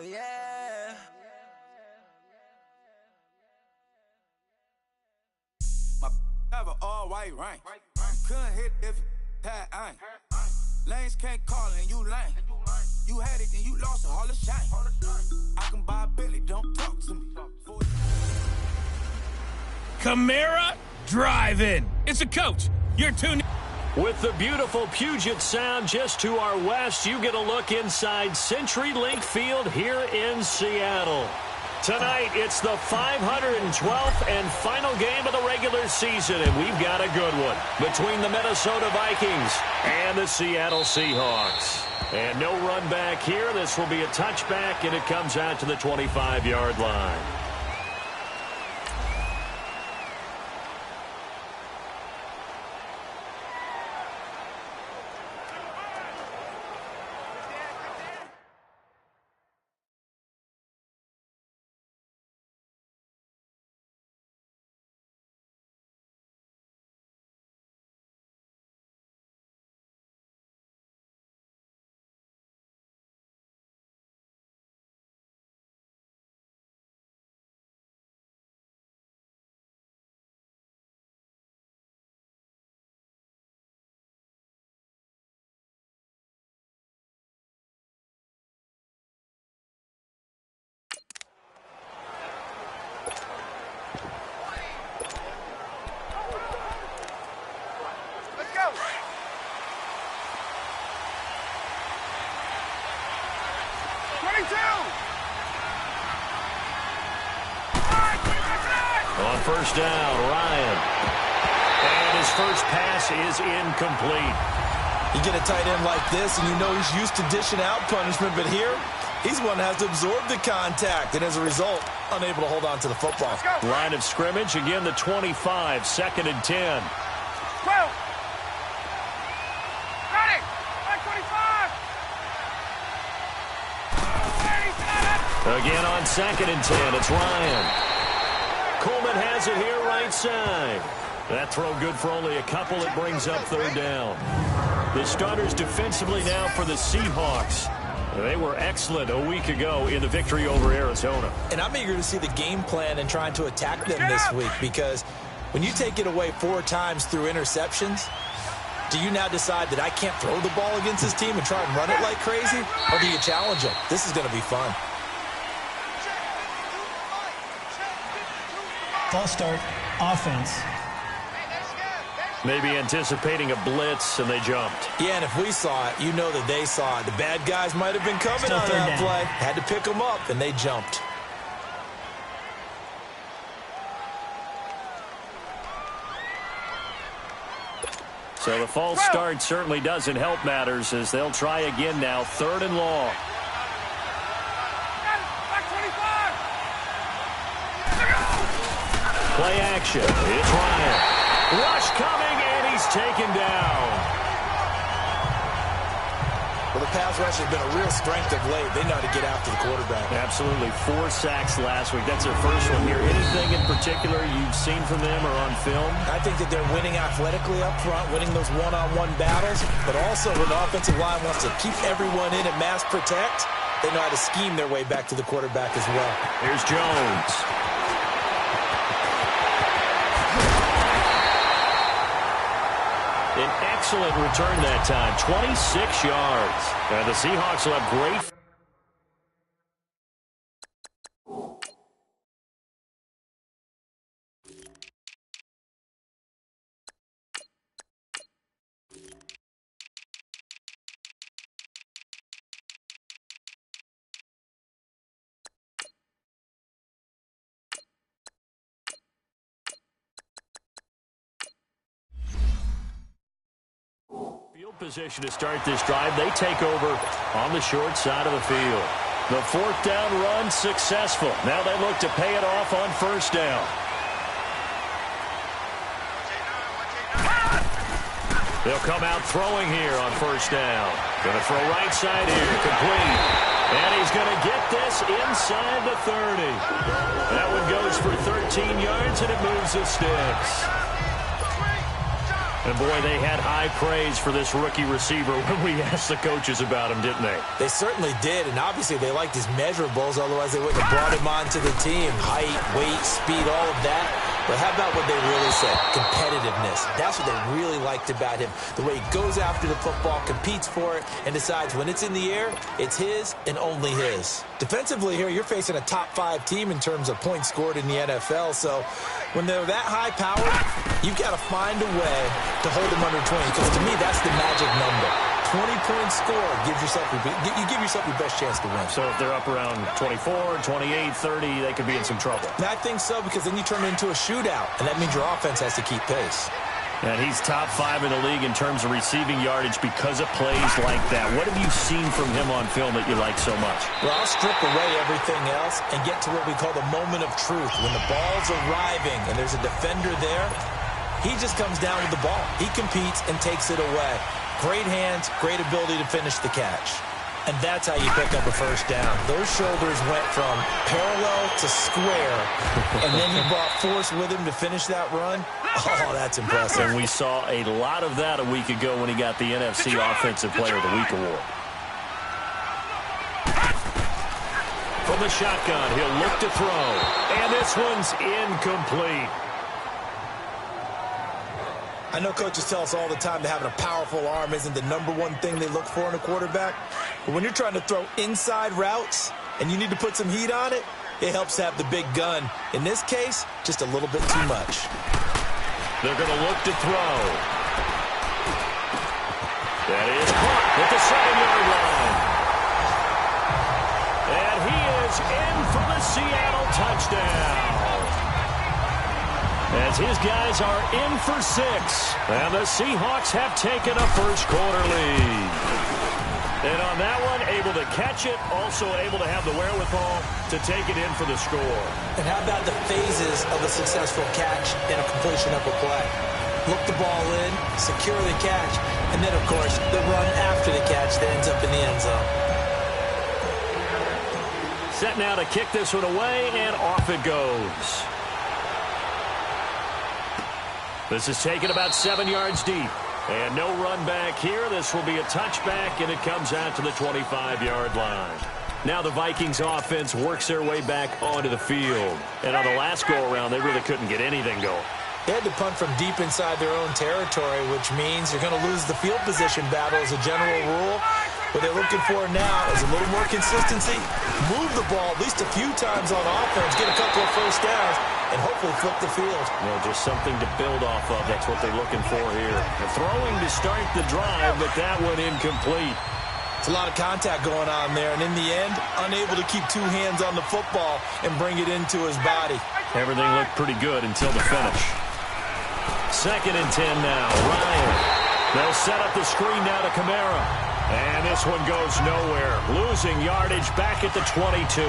yeah. My have an all-white ring. Couldn't hit if it had ain't. Lanes can't call and you lame. You had it and you lost it, all the shame. I can buy a Billy, don't talk to me. Camara Drive-In. It's a coach. You're tuned. With the beautiful Puget Sound just to our west, you get a look inside CenturyLink Field here in Seattle. Tonight, it's the 512th and final game of the regular season, and we've got a good one between the Minnesota Vikings and the Seattle Seahawks. And no run back here. This will be a touchback, and it comes out to the 25-yard line. On first down, Ryan. And his first pass is incomplete. You get a tight end like this, and you know he's used to dishing out punishment, but here, he's one that has to absorb the contact, and as a result, unable to hold on to the football. Line of scrimmage, again the 25, 2nd and 10. 12. Ready. 25. Again on 2nd and 10, it's Ryan. Coleman has it here right side. That throw good for only a couple. It brings up 3rd down. The starters defensively now for the Seahawks. They were excellent a week ago in the victory over Arizona. And I'm eager to see the game plan and trying to attack them this week, because when you take it away 4 times through interceptions, do you now decide that I can't throw the ball against this team and try and run it like crazy? Or do you challenge them? This is going to be fun. False start, offense. Maybe anticipating a blitz, and they jumped. Yeah, and if we saw it, you know that they saw it. The bad guys might have been coming on that play. Had to pick them up, and they jumped. So the false start certainly doesn't help matters, as they'll try again now, 3rd and long. Play action. It's Ryan. Rush coming, and he's taken down. Well, the pass rush has been a real strength of late. They know how to get after the quarterback. Absolutely. 4 sacks last week. That's their first one here. Anything in particular you've seen from them or on film? I think that they're winning athletically up front, winning those one-on-one battles, but also when the offensive line wants to keep everyone in and mass protect, they know how to scheme their way back to the quarterback as well. Here's Jones. An excellent return that time, 26 yards. And the Seahawks will have great. Position to start this drive. They take over on the short side of the field. The 4th down run successful. Now they look to pay it off on 1st down. They'll come out throwing here on 1st down. Going to throw right side here, complete. And he's going to get this inside the 30. That one goes for 13 yards, and it moves the sticks. And, boy, they had high praise for this rookie receiver when we asked the coaches about him, didn't they? They certainly did, and obviously they liked his measurables, otherwise they wouldn't have brought him onto the team. Height, weight, speed, all of that. But how about what they really said? Competitiveness. That's what they really liked about him. The way he goes after the football, competes for it, and decides when it's in the air, it's his and only his. Defensively here, you're facing a top 5 team in terms of points scored in the NFL, so when they're that high powered, you've got to find a way to hold them under 20, because to me, that's the magic number. 20-point score, you give yourself your best chance to win. So if they're up around 24, 28, 30, they could be in some trouble. And I think so, because then you turn it into a shootout, and that means your offense has to keep pace. And he's top 5 in the league in terms of receiving yardage because of plays like that. What have you seen from him on film that you like so much? Well, I'll strip away everything else and get to what we call the moment of truth. When the ball's arriving and there's a defender there, he just comes down with the ball. He competes and takes it away. Great hands, great ability to finish the catch. And that's how you pick up a first down. Those shoulders went from parallel to square, and then he brought force with him to finish that run. Oh, that's impressive. And we saw a lot of that a week ago when he got the NFC Offensive Player of the Week award. From the shotgun, he'll look to throw. And this one's incomplete. I know coaches tell us all the time that having a powerful arm isn't the #1 thing they look for in a quarterback. But when you're trying to throw inside routes and you need to put some heat on it, it helps to have the big gun. In this case, just a little bit too much. They're going to look to throw. That is caught at the 7-yard line. And he is in for the Seattle touchdown. As his guys are in for 6. And the Seahawks have taken a first-quarter lead. And on that one, able to catch it, also able to have the wherewithal to take it in for the score. And how about the phases of a successful catch and a completion of a play? Look the ball in, secure the catch, and then, of course, the run after the catch that ends up in the end zone. Set now to kick this one away, and off it goes. This is taken about 7 yards deep. And no run back here. This will be a touchback, and it comes out to the 25-yard line. Now the Vikings offense works their way back onto the field. And on the last go-around, they really couldn't get anything going. They had to punt from deep inside their own territory, which means you're going to lose the field position battle as a general rule. What they're looking for now is a little more consistency, move the ball at least a few times on offense, get a couple of first downs, and hopefully flip the field. Just something to build off of. That's what they're looking for here. The throwing to start the drive, but that one incomplete. It's a lot of contact going on there, and in the end, unable to keep 2 hands on the football and bring it into his body. Everything looked pretty good until the finish. 2nd and 10 now. Ryan. They'll set up the screen now to Kamara. And this one goes nowhere. Losing yardage back at the 22.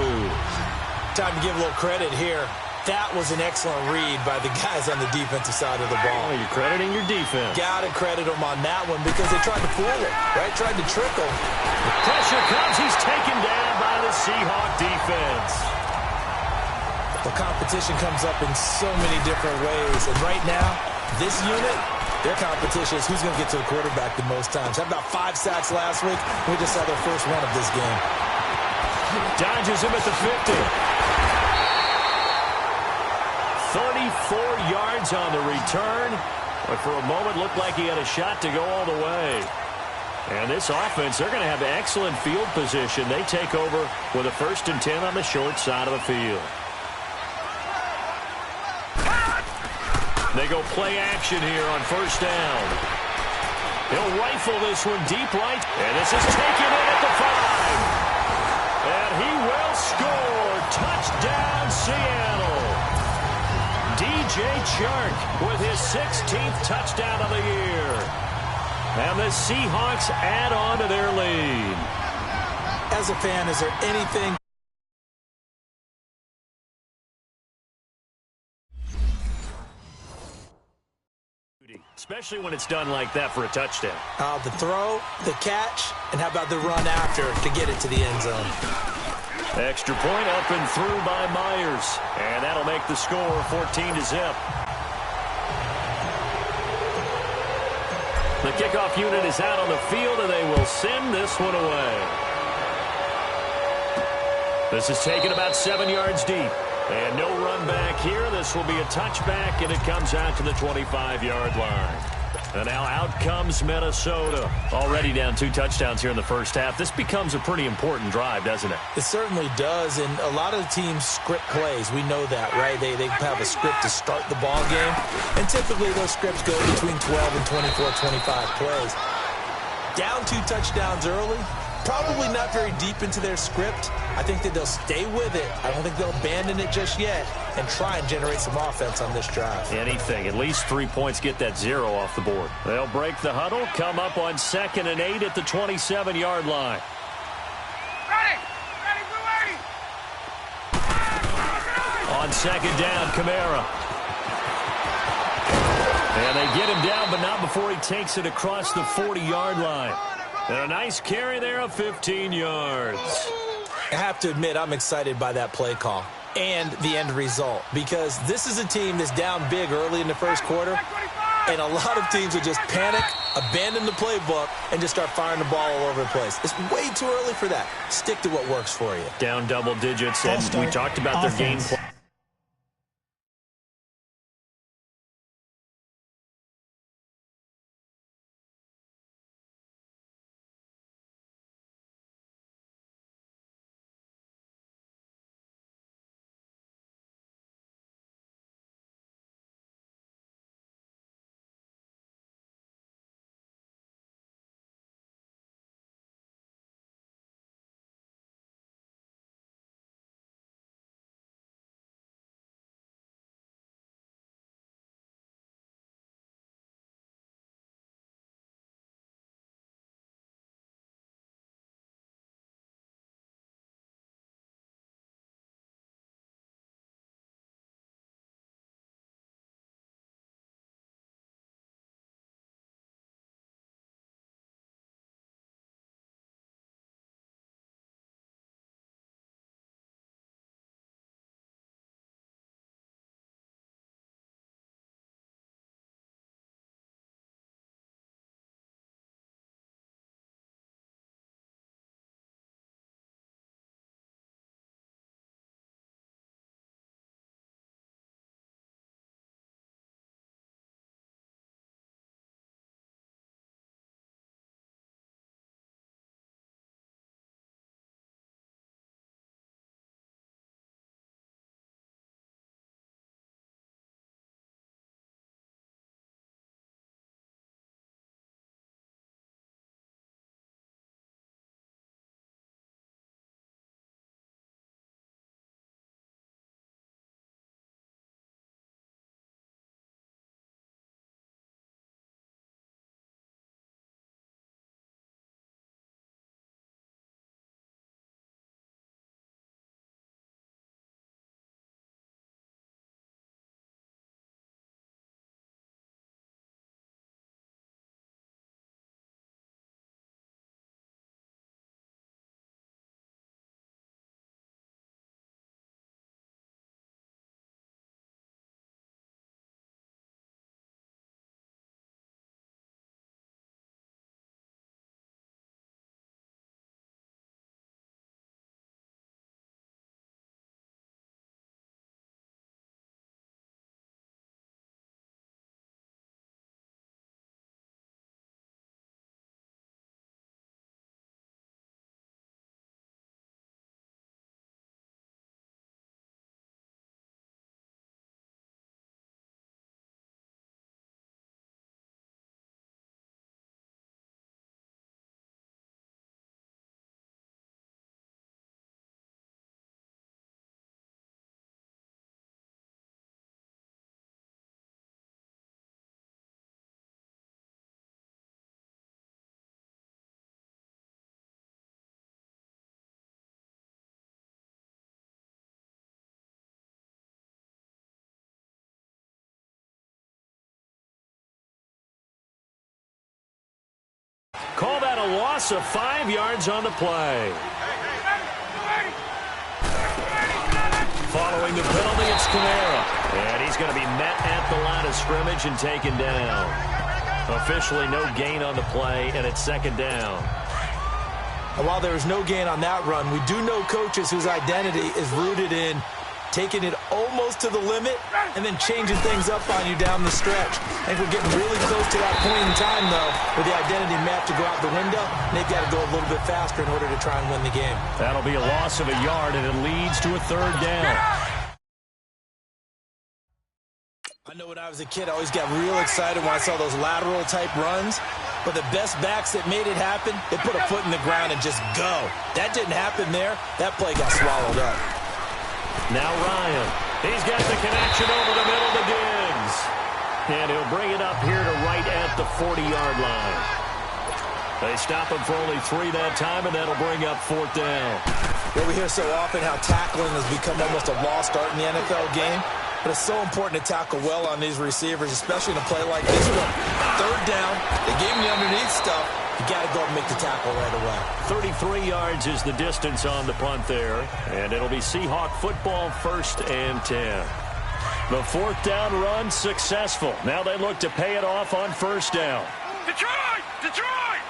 Time to give a little credit here. That was an excellent read by the guys on the defensive side of the ball. Oh, you're crediting your defense. Got to credit them on that one because they tried to fool him, right? Tried to trick him. The pressure comes. He's taken down by the Seahawk defense. The competition comes up in so many different ways. And right now, this unit, their competition is who's going to get to the quarterback the most times. How about 5 sacks last week? We just had their first one of this game. Dodges him at the 50. 34 yards on the return. But for a moment, looked like he had a shot to go all the way. And this offense, they're going to have excellent field position. They take over with a 1st and 10 on the short side of the field. They go play action here on 1st down. He'll rifle this one deep right. And this is taken in at the 5. And he will score. Touchdown, Seattle. DJ Chark with his 16th touchdown of the year. And the Seahawks add on to their lead. As a fan, is there anything... Especially when it's done like that for a touchdown. The throw, the catch, and how about the run after to get it to the end zone? Extra point up and through by Myers. And that'll make the score 14-0. The kickoff unit is out on the field, and they will send this one away. This is taken about 7 yards deep. And no run back here. This will be a touchback, and it comes out to the 25-yard line. And now out comes Minnesota. Already down 2 touchdowns here in the first half. This becomes a pretty important drive, doesn't it? It certainly does, and a lot of the teams script plays. We know that, right? They have a script to start the ball game, and typically those scripts go between 12 and 24, 25 plays. Down 2 touchdowns early, probably not very deep into their script. I think that they'll stay with it. I don't think they'll abandon it just yet and try and generate some offense on this drive. Anything. At least 3 points, get that 0 off the board. They'll break the huddle, come up on 2nd and 8 at the 27-yard line. Ready! Ready, we're ready! On 2nd down, Kamara. And they get him down, but not before he takes it across the 40-yard line. And a nice carry there of 15 yards. I have to admit, I'm excited by that play call and the end result, because this is a team that's down big early in the first quarter, and a lot of teams will just panic, abandon the playbook, and just start firing the ball all over the place. It's way too early for that. Stick to what works for you. Down double digits, and we talked about their game plan. Call that a loss of 5 yards on the play. Following the penalty, it's Kamara. And he's going to be met at the line of scrimmage and taken down. Officially no gain on the play, and it's second down. And while there was no gain on that run, we do know coaches whose identity is rooted in taking it almost to the limit and then changing things up on you down the stretch. I think we're getting really close to that point in time, though, where the identity may have to go out the window, and they've got to go a little bit faster in order to try and win the game. That'll be a loss of a yard, and it leads to a third down. I know when I was a kid, I always got real excited when I saw those lateral-type runs. But the best backs that made it happen, they put a foot in the ground and just go. That didn't happen there. That play got swallowed up. Now Ryan. He's got the connection over the middle to Diggs. And he'll bring it up here to right at the 40-yard line. They stop him for only 3 that time, and that'll bring up fourth down. You know, we hear so often how tackling has become almost a lost art in the NFL game. But it's so important to tackle well on these receivers, especially in a play like this one. Third down, they gave him the underneath stuff. You got to go and make the tackle right away. 33 yards is the distance on the punt there. And it'll be Seahawk football, 1st and 10. The fourth down run successful. Now they look to pay it off on 1st down. Detroit! Detroit!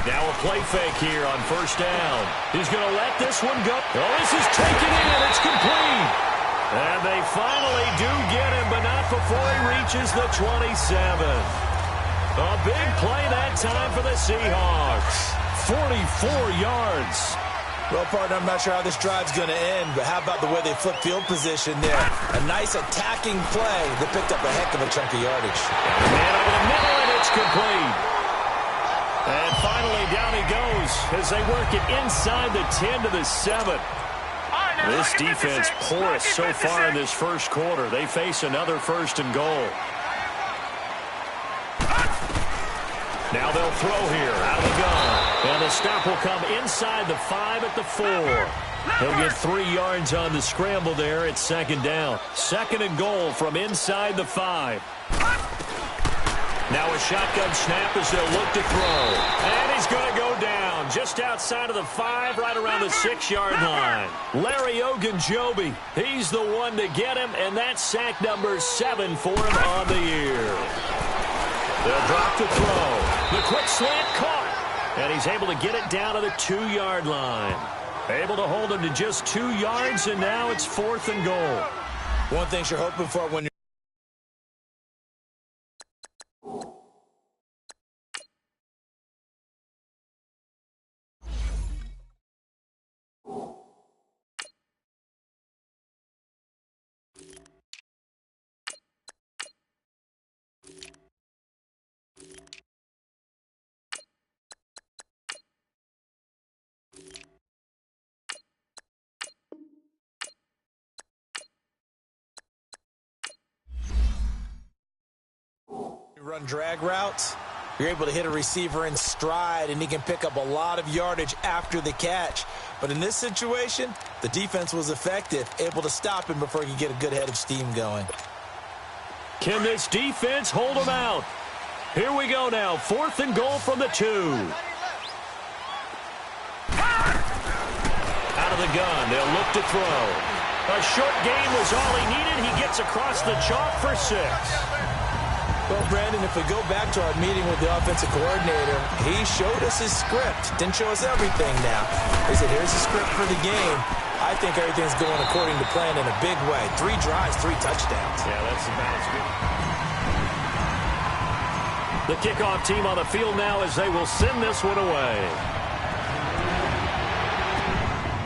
Now a play fake here on 1st down. He's going to let this one go. Oh, this is taken in. It's complete. And they finally do get him, but not before he reaches the 27. A big play that time for the Seahawks. 44 yards. Well, partner, I'm not sure how this drive's going to end, but how about the way they flip field position there? A nice attacking play that picked up a heck of a chunk of yardage. Man over the middle, and it's complete. And finally, down he goes as they work it inside the 10 to the 7. This defense porous so far in this first quarter. They face another 1st and goal. Now they'll throw here out of the gun. And the stop will come inside the 5 at the 4. He'll get 3 yards on the scramble there at 2nd down. 2nd and goal from inside the 5. Now a shotgun snap as they'll look to throw. And he's going to go down just outside of the 5, right around the 6-yard line. Larry Ogunjobi, he's the one to get him, and that's sack number 7 for him on the year. They'll drop to throw. The quick slant caught. And he's able to get it down to the 2-yard line. Able to hold him to just 2 yards, and now it's 4th and goal. One thing you're hoping for when you're run drag routes, you're able to hit a receiver in stride, and he can pick up a lot of yardage after the catch. But in this situation, the defense was effective, able to stop him before he could get a good head of steam going. Can this defense hold him out? Here we go now, 4th and goal from the 2. Out of the gun, they'll look to throw. A short gain was all he needed. He gets across the chalk for 6. Well, Brandon, if we go back to our meeting with the offensive coordinator, he showed us his script. Didn't show us everything now. He said, here's the script for the game. I think everything's going according to plan in a big way. 3 drives, 3 touchdowns. Yeah, that's good. The kickoff team on the field now as they will send this one away.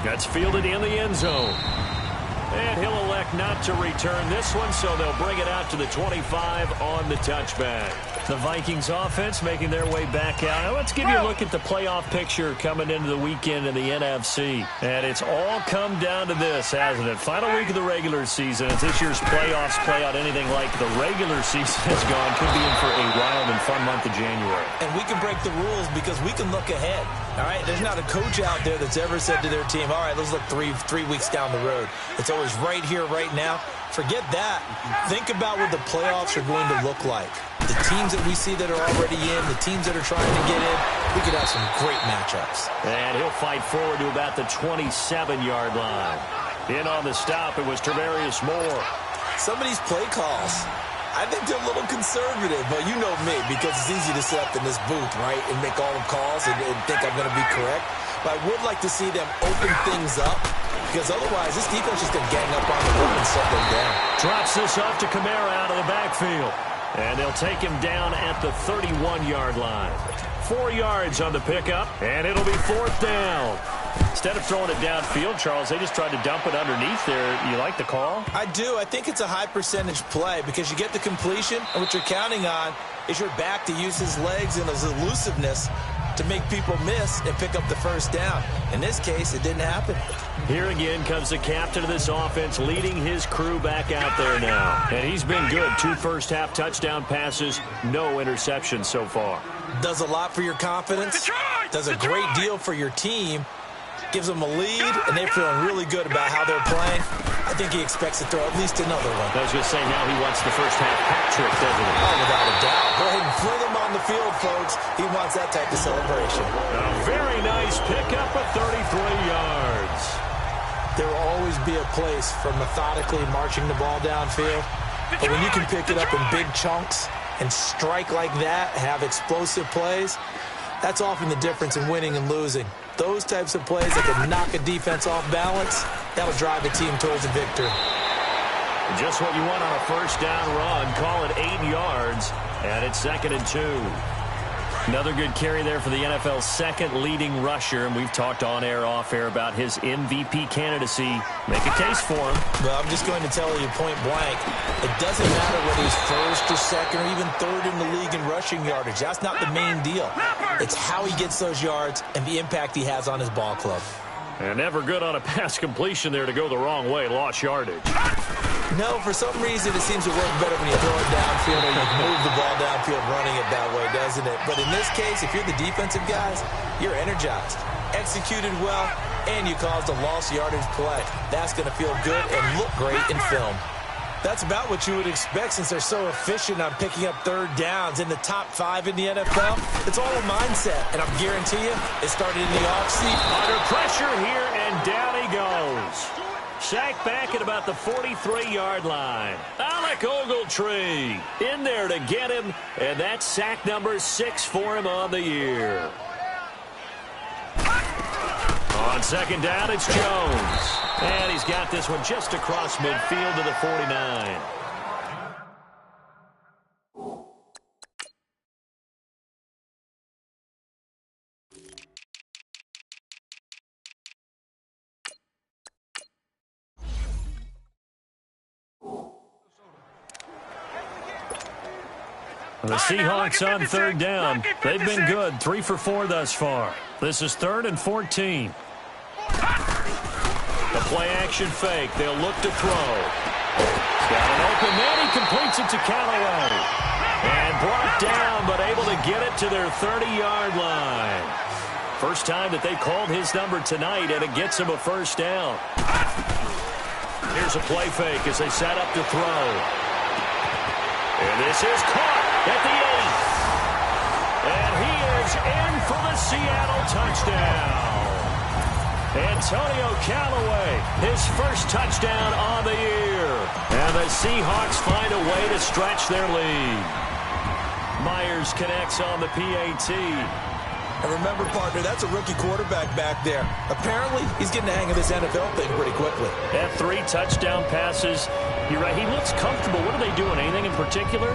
That's fielded in the end zone. And he'll elect not to return this one, so they'll bring it out to the 25 on the touchback. The Vikings offense making their way back out. Now let's give you a look at the playoff picture coming into the weekend in the NFC. And it's all come down to this, hasn't it? Final week of the regular season. As this year's playoffs play out anything like the regular season has gone, could be in for a wild and fun month of January. And we can break the rules because we can look ahead. All right, there's not a coach out there that's ever said to their team, all right, let's look three weeks down the road. It's always right here, right now. Forget that. Think about what the playoffs are going to look like. The teams that we see that are already in, the teams that are trying to get in, we could have some great matchups. And he'll fight forward to about the 27-yard line. In on the stop, it was Tavarius Moore. Some of these play calls, I think they're a little conservative, but you know me, because it's easy to sit up in this booth, right, and make all the calls and think I'm going to be correct. But I would like to see them open things up, because otherwise this defense is going to gang up on the run and shut them down. Drops this off to Kamara out of the backfield. And they'll take him down at the 31-yard line. 4 yards on the pickup, and it'll be 4th down. Instead of throwing it downfield, Charles, they just tried to dump it underneath there. You like the call? I do. I think it's a high-percentage play because you get the completion, and what you're counting on is your back to use his legs and his elusiveness to make people miss and pick up the first down. In this case, it didn't happen. Here again comes the captain of this offense, leading his crew back out there now. And he's been good. 2 first-half touchdown passes, no interceptions so far. Does a lot for your confidence. Does a great deal for your team. Gives them a lead, and they're feeling really good about how they're playing. I think he expects to throw at least another one. I was going to say, now he wants the first-half hat trick, doesn't he? Oh, without a doubt. Go ahead and fling him on the field, folks. He wants that type of celebration. A very nice pickup of 33 yards. There will always be a place for methodically marching the ball downfield. But when you can pick it up in big chunks and strike like that, have explosive plays, that's often the difference in winning and losing. Those types of plays that can knock a defense off balance, that'll drive a team towards a victory. Just what you want on a first down run. Call it 8 yards, and it's 2nd and 2. Another good carry there for the NFL's second leading rusher, and we've talked on air, off air about his MVP candidacy. Make a case for him. Well, I'm just going to tell you point blank, it doesn't matter whether he's first or second or even third in the league in rushing yardage. That's not the main deal. It's how he gets those yards and the impact he has on his ball club. And never good on a pass completion there to go the wrong way. Lost yardage. No, for some reason it seems to work better when you throw it downfield or you move the ball downfield running it that way, doesn't it? But in this case, if you're the defensive guys, you're energized, executed well, and you caused a lost yardage play. That's going to feel good and look great in film. That's about what you would expect since they're so efficient on picking up third downs in the top 5 in the NFL. It's all a mindset, and I guarantee you it started in the offseason. Under pressure here, and down he goes. Sacked back at about the 43-yard line. Alec Ogletree in there to get him, and that's sack number 6 for him on the year. On 2nd down, it's Jones. And he's got this one just across midfield to the 49. The Seahawks on 3rd down. They've been good, 3 for 4 thus far. This is 3rd and 14. The play-action fake. They'll look to throw. Got an open man. He completes it to Callaway. And brought down, but able to get it to their 30-yard line. First time that they called his number tonight, and it gets him a first down. Here's a play fake as they set up to throw. And this is caught at the 8. And he is in for the Seattle touchdown. Antonio Callaway, his first touchdown on the year. And the Seahawks find a way to stretch their lead. Myers connects on the PAT. And remember, partner, that's a rookie quarterback back there. Apparently, he's getting the hang of this NFL thing pretty quickly. Had 3 touchdown passes. You're right, he looks comfortable. What are they doing? Anything in particular?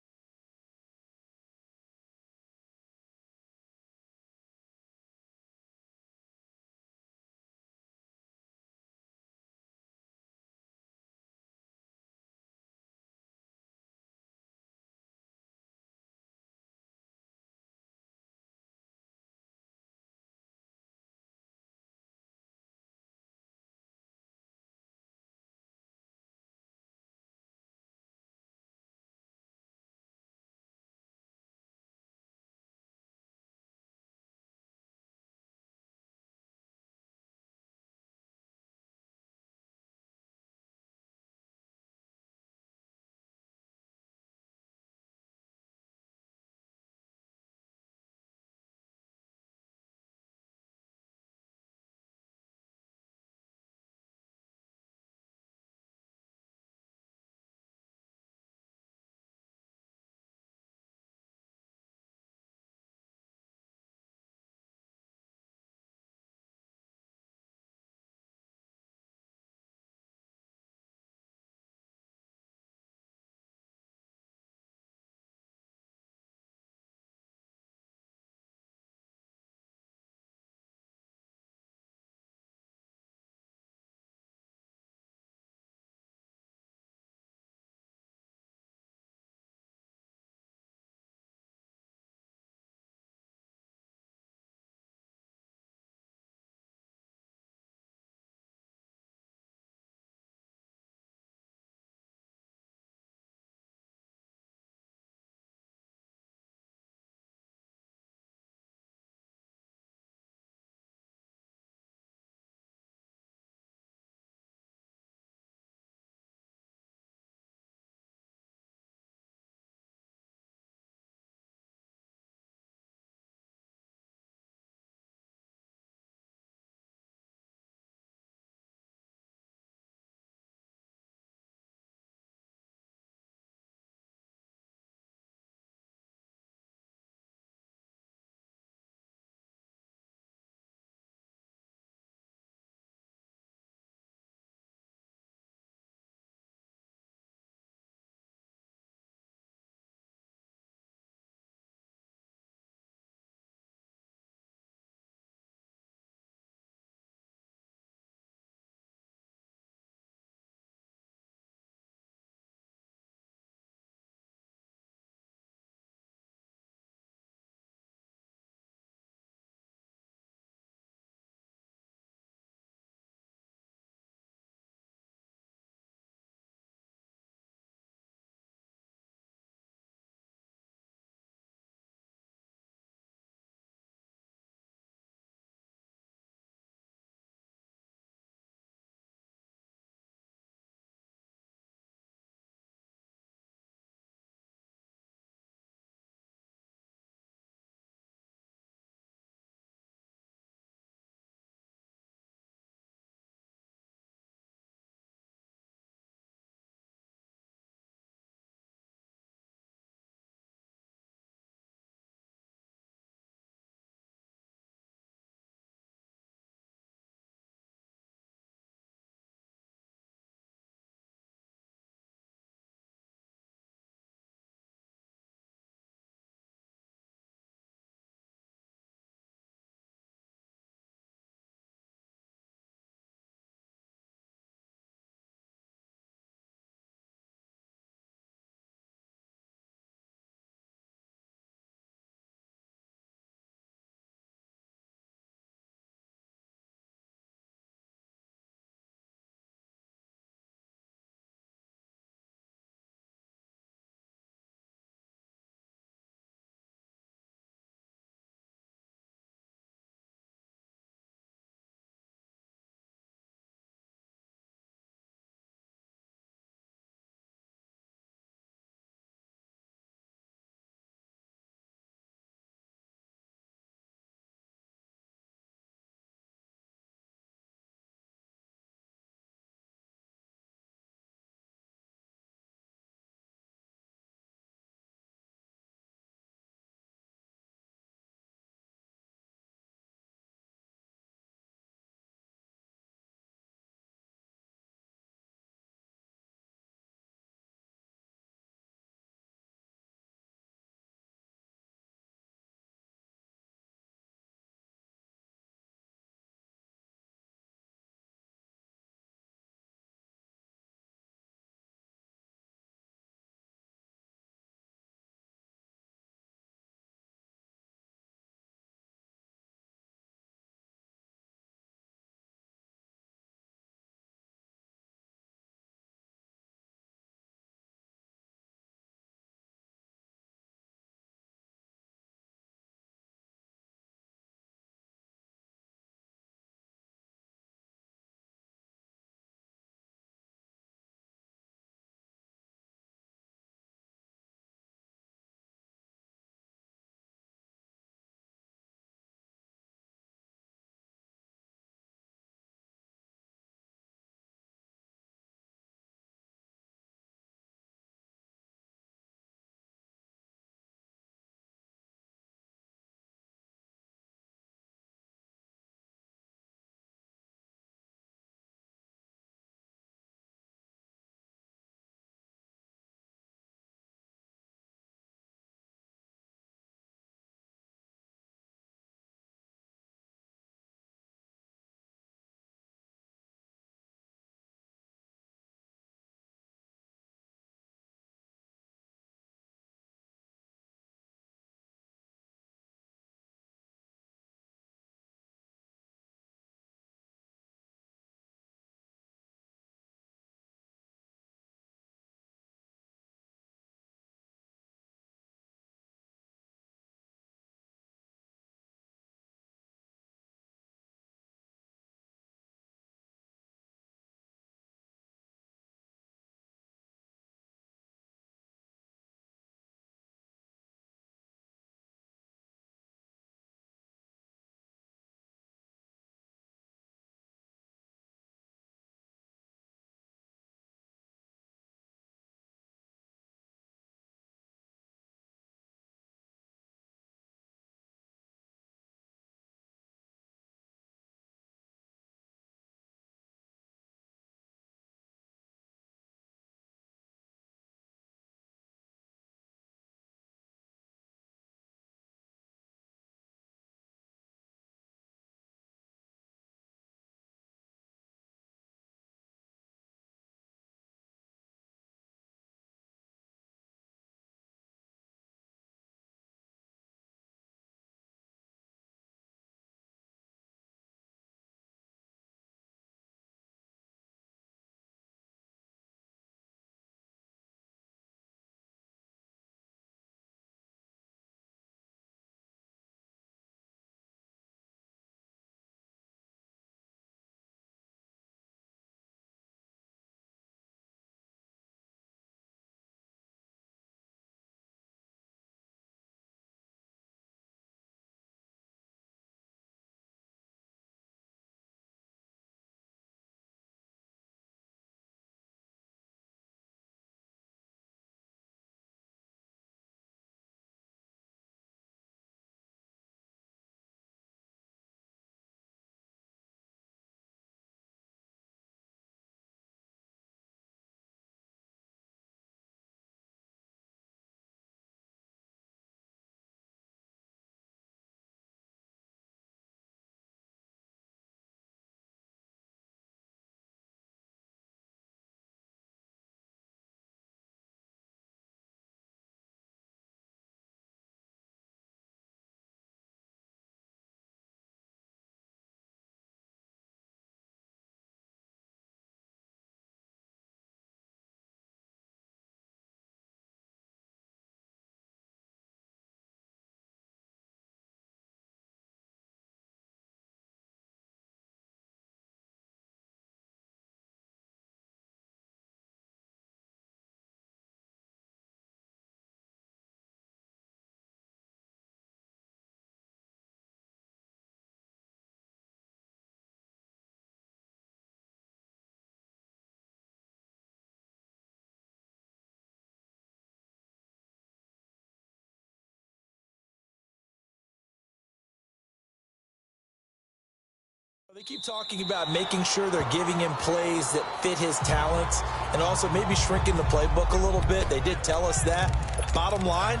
They keep talking about making sure they're giving him plays that fit his talents and also maybe shrinking the playbook a little bit. They did tell us that. Bottom line,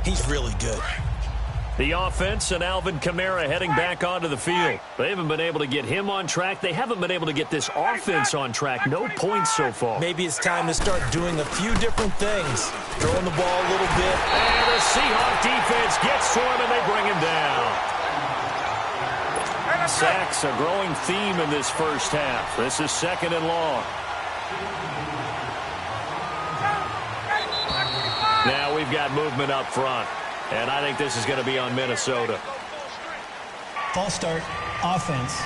he's really good. The offense and Alvin Kamara heading back onto the field. They haven't been able to get him on track. They haven't been able to get this offense on track. No points so far. Maybe it's time to start doing a few different things. Throwing the ball a little bit. And the Seahawks defense gets to him and they bring him down. Sacks a growing theme in this first half. This is 2nd and long. Now we've got movement up front. And I think this is going to be on Minnesota. False start, offense.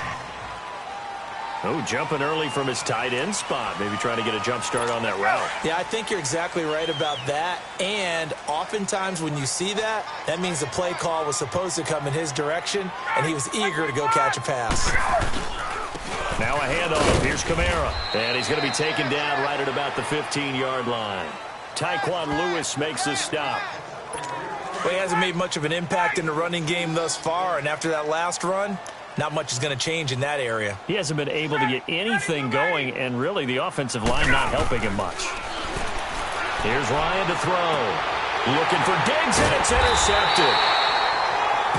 Oh, jumping early from his tight end spot. Maybe trying to get a jump start on that route. Yeah, I think you're exactly right about that. And oftentimes when you see that, that means the play call was supposed to come in his direction, and he was eager to go catch a pass. Now a handoff. Here's Kamara. And he's going to be taken down right at about the 15-yard line. Tyquan Lewis makes the stop. Well, he hasn't made much of an impact in the running game thus far, and after that last run, not much is going to change in that area. He hasn't been able to get anything going, and really the offensive line not helping him much. Here's Ryan to throw. Looking for Diggs, and it's intercepted.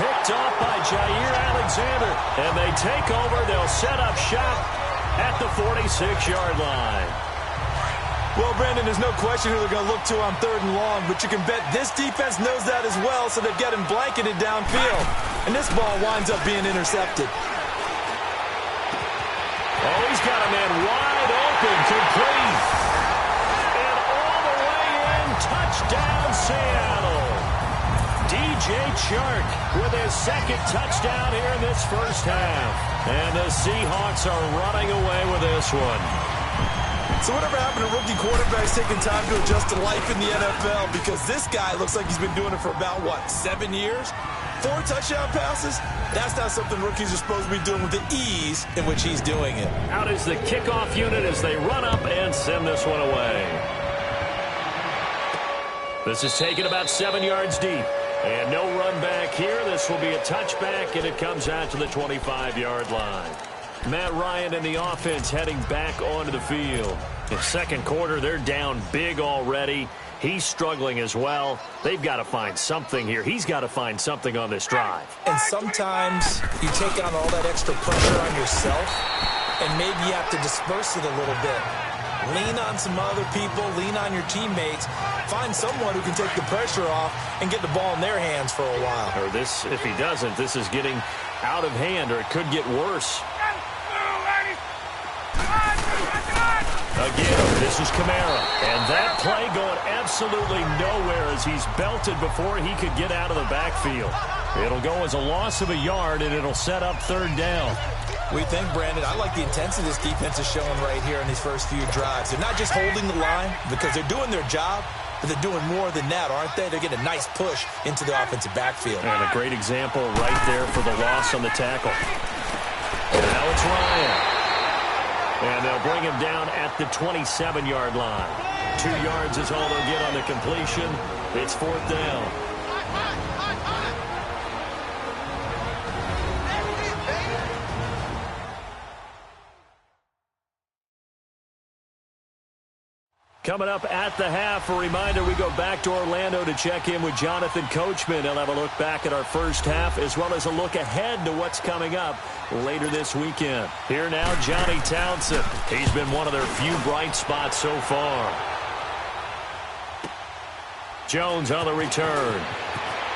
Picked off by Jair Alexander, and they take over. They'll set up shop at the 46-yard line. Well, Brandon, there's no question who they're going to look to on 3rd and long, but you can bet this defense knows that as well, so they've got him blanketed downfield. And this ball winds up being intercepted. Oh, he's got a man wide open, complete. And all the way in, touchdown Seattle. DJ Chark with his 2nd touchdown here in this first half. And the Seahawks are running away with this one. So whatever happened to rookie quarterbacks taking time to adjust to life in the NFL? Because this guy looks like he's been doing it for about, 7 years? 4 touchdown passes? That's not something rookies are supposed to be doing with the ease in which he's doing it. Out is the kickoff unit as they run up and send this one away. This is taken about 7 yards deep. And no run back here. This will be a touchback, and it comes out to the 25-yard line. Matt Ryan and the offense heading back onto the field. In the second quarter, they're down big already. He's struggling as well. They've got to find something here. He's got to find something on this drive. And sometimes you take on all that extra pressure on yourself, and maybe you have to disperse it a little bit. Lean on some other people. Lean on your teammates. Find someone who can take the pressure off and get the ball in their hands for a while. Or this, if he doesn't, this is getting out of hand, or it could get worse. Again, this is Kamara. And that play going absolutely nowhere as he's belted before he could get out of the backfield. It'll go as a loss of a yard, and it'll set up 3rd down. We think, Brandon, I like the intensity this defense is showing right here in these first few drives. They're not just holding the line because they're doing their job, but they're doing more than that, aren't they? They're getting a nice push into the offensive backfield. And a great example right there for the loss on the tackle. And now it's Ryan. And they'll bring him down at the 27-yard line. 2 yards is all they'll get on the completion. It's 4th down. Coming up at the half, a reminder, we go back to Orlando to check in with Jonathan Coachman. He'll have a look back at our first half as well as a look ahead to what's coming up later this weekend. Here now, Johnny Townsend. He's been one of their few bright spots so far. Jones on the return.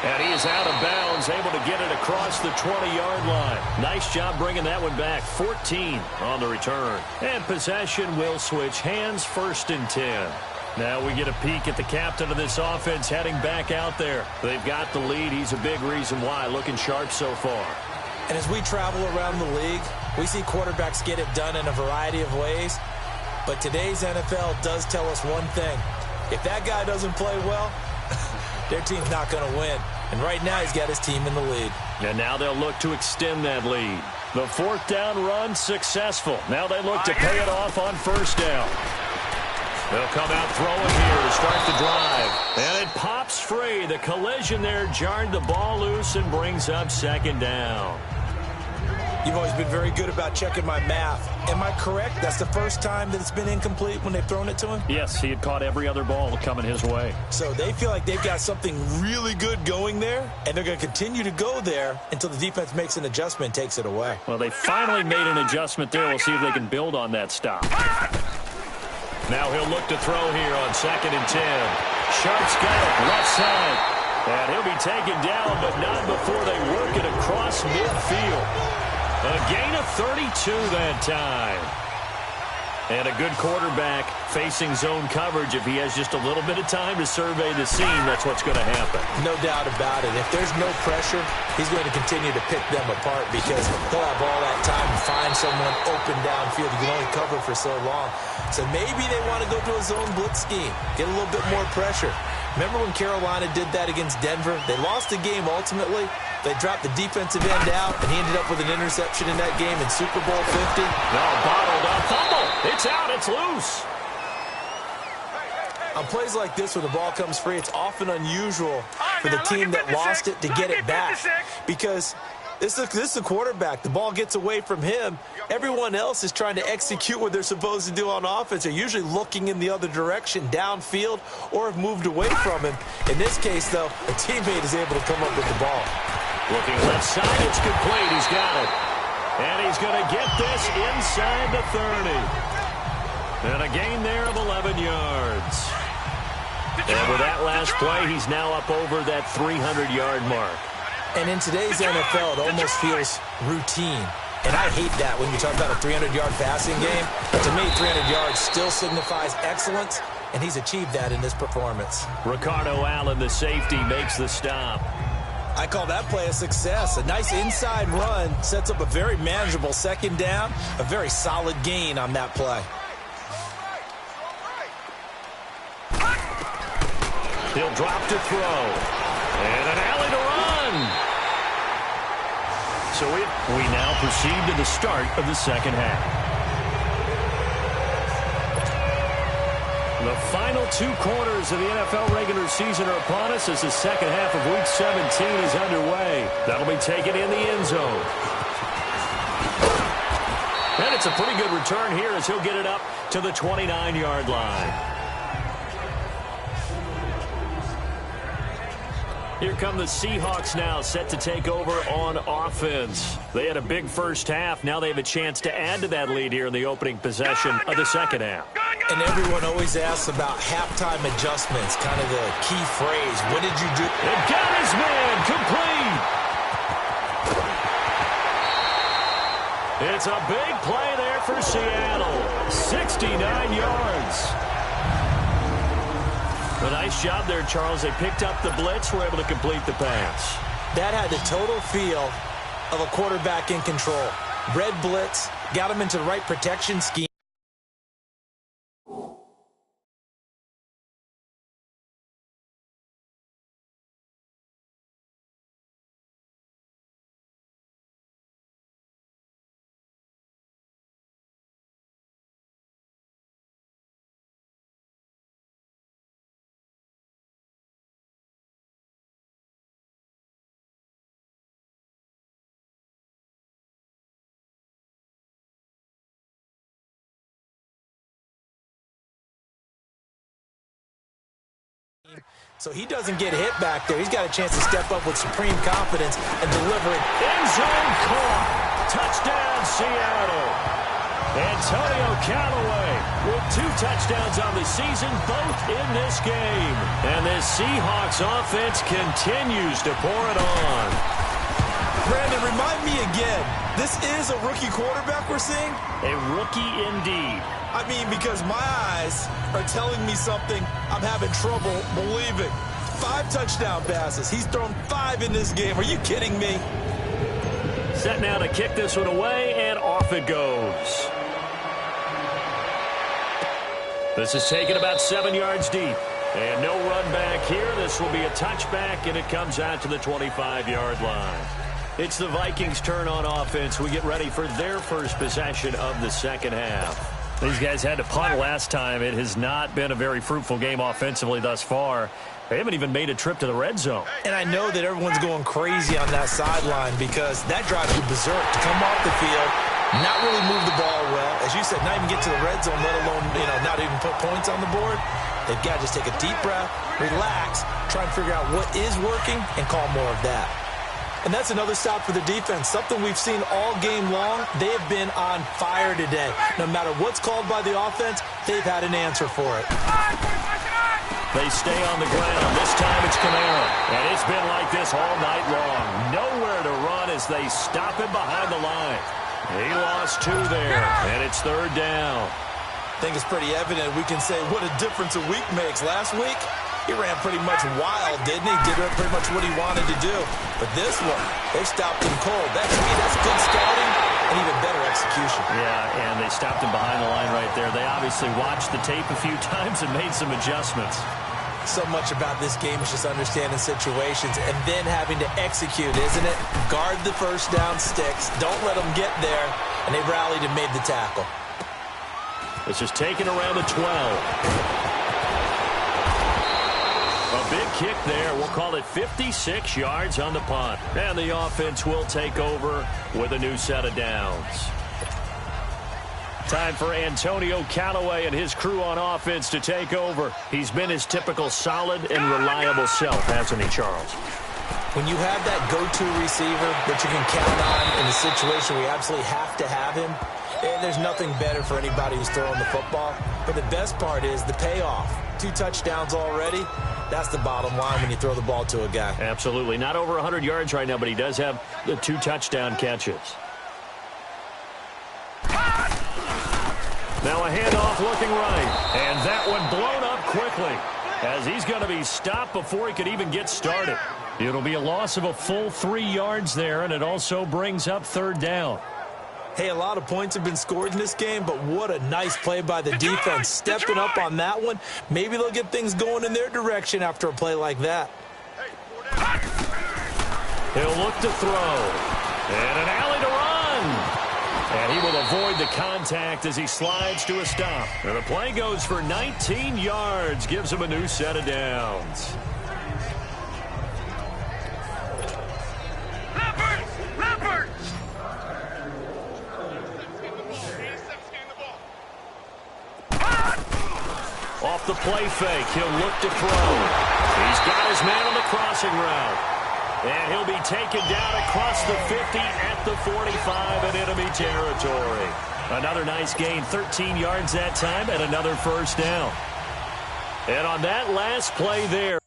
And he is out of bounds, able to get it across the 20-yard line. Nice job bringing that one back. 14 on the return. And possession will switch hands, 1st and 10. Now we get a peek at the captain of this offense heading back out there. They've got the lead. He's a big reason why. Looking sharp so far. And as we travel around the league, we see quarterbacks get it done in a variety of ways. But today's NFL does tell us one thing. If that guy doesn't play well, their team's not going to win. And right now, he's got his team in the lead. And now they'll look to extend that lead. The 4th down run successful. Now they look to pay it off on 1st down. They'll come out throwing here to start the drive. And it pops free. The collision there jarred the ball loose and brings up 2nd down. You've always been very good about checking my math. Am I correct? That's the first time that it's been incomplete when they've thrown it to him? Yes, he had caught every other ball coming his way. So they feel like they've got something really good going there, and they're going to continue to go there until the defense makes an adjustment and takes it away. Well, they finally made an adjustment there. We'll see if they can build on that stop. Now he'll look to throw here on 2nd and 10. Sharp's got it left side. And he'll be taken down, but not before they work it across midfield. A gain of 32 that time. And a good quarterback facing zone coverage. If he has just a little bit of time to survey the scene, that's what's going to happen. No doubt about it. If there's no pressure, he's going to continue to pick them apart because he'll have all that time to find someone open downfield. You can only cover for so long. So maybe they want to go to a zone blitz scheme, get a little bit more pressure. Remember when Carolina did that against Denver? They lost the game ultimately. They dropped the defensive end out, and he ended up with an interception in that game in Super Bowl 50. No, bottled up. Fumble. It's out. It's loose. On plays like this where the ball comes free, it's often unusual for the team that lost it to get it back because this is the quarterback. The ball gets away from him. Everyone else is trying to execute what they're supposed to do on offense. They're usually looking in the other direction, downfield, or have moved away from him. In this case, though, a teammate is able to come up with the ball. Looking left side, it's complete. He's got it. And he's going to get this inside the 30. And a gain there of 11 yards. And with that last play, he's now up over that 300-yard mark. And in today's NFL, it almost feels routine. And I hate that when you talk about a 300-yard passing game. But to me, 300 yards still signifies excellence, and he's achieved that in this performance. Ricardo Allen, the safety, makes the stop. I call that play a success. A nice inside run sets up a very manageable 2nd down, a very solid gain on that play. He'll drop to throw. And an alley to run. So we now proceed to the start of the 2nd half. The final 2 quarters of the NFL regular season are upon us as the 2nd half of Week 17 is underway. That'll be taken in the end zone. And it's a pretty good return here as he'll get it up to the 29-yard line. Here come the Seahawks now, set to take over on offense. They had a big first half. Now they have a chance to add to that lead here in the opening possession of the 2nd half. And everyone always asks about halftime adjustments, kind of the key phrase. What did you do? And got his man complete. It's a big play there for Seattle. 69 yards. A nice job there, Charles. They picked up the blitz, were able to complete the pass. That had the total feel of a quarterback in control. Red blitz, got him into the right protection scheme. So he doesn't get hit back there. He's got a chance to step up with supreme confidence and deliver it. End zone caught. Touchdown, Seattle. Antonio Callaway with 2 touchdowns on the season, both in this game. And this Seahawks offense continues to pour it on. Brandon, remind me again, this is a rookie quarterback we're seeing? A rookie indeed. I mean, because my eyes are telling me something I'm having trouble believing. 5 touchdown passes. He's thrown 5 in this game. Are you kidding me? Set now to kick this one away, and off it goes. This is taken about 7 yards deep. And no run back here. This will be a touchback, and it comes out to the 25-yard line. It's the Vikings' turn on offense. We get ready for their first possession of the 2nd half. These guys had to punt last time. It has not been a very fruitful game offensively thus far. They haven't even made a trip to the red zone. And I know that everyone's going crazy on that sideline because that drives you berserk to come off the field, not really move the ball well. As you said, not even get to the red zone, let alone, not even put points on the board. They've got to just take a deep breath, relax, try and figure out what is working, and call more of that. And that's another stop for the defense, something we've seen all game long. They have been on fire today. No matter what's called by the offense, they've had an answer for it. They stay on the ground. This time it's Kamara. And it's been like this all night long. Nowhere to run as they stop him behind the line. He lost 2 there, and it's 3rd down. I think it's pretty evident we can say what a difference a week makes. Last week, he ran pretty much wild, didn't he? Did pretty much what he wanted to do. But this one, they stopped him cold. To me, that's good scouting and even better execution. Yeah, and they stopped him behind the line right there. They obviously watched the tape a few times and made some adjustments. So much about this game is just understanding situations and then having to execute, isn't it? Guard the first down sticks. Don't let them get there. And they rallied and made the tackle. This is taken around the 12. A big kick there. We'll call it 56 yards on the punt. And the offense will take over with a new set of downs. Time for Antonio Callaway and his crew on offense to take over. He's been his typical solid and reliable self, hasn't he, Charles? When you have that go-to receiver that you can count on in a situation where you absolutely have to have him, there's nothing better for anybody who's throwing the football. But the best part is the payoff. 2 touchdowns already. That's the bottom line when you throw the ball to a guy. Absolutely. Not over 100 yards right now, but he does have the 2 touchdown catches. Now a handoff looking right. And that one blown up quickly as he's going to be stopped before he could even get started. It'll be a loss of a full 3 yards there, and it also brings up 3rd down. Hey, a lot of points have been scored in this game, but what a nice play by the defense. Stepping up on that one. Maybe they'll get things going in their direction after a play like that. He'll look to throw. And an alley to run. And he will avoid the contact as he slides to a stop. And the play goes for 19 yards. Gives him a new set of downs. Off the play fake, he'll look to throw. He's got his man on the crossing route. And he'll be taken down across the 50 at the 45 in enemy territory. Another nice gain, 13 yards that time, and another 1st down. And on that last play there,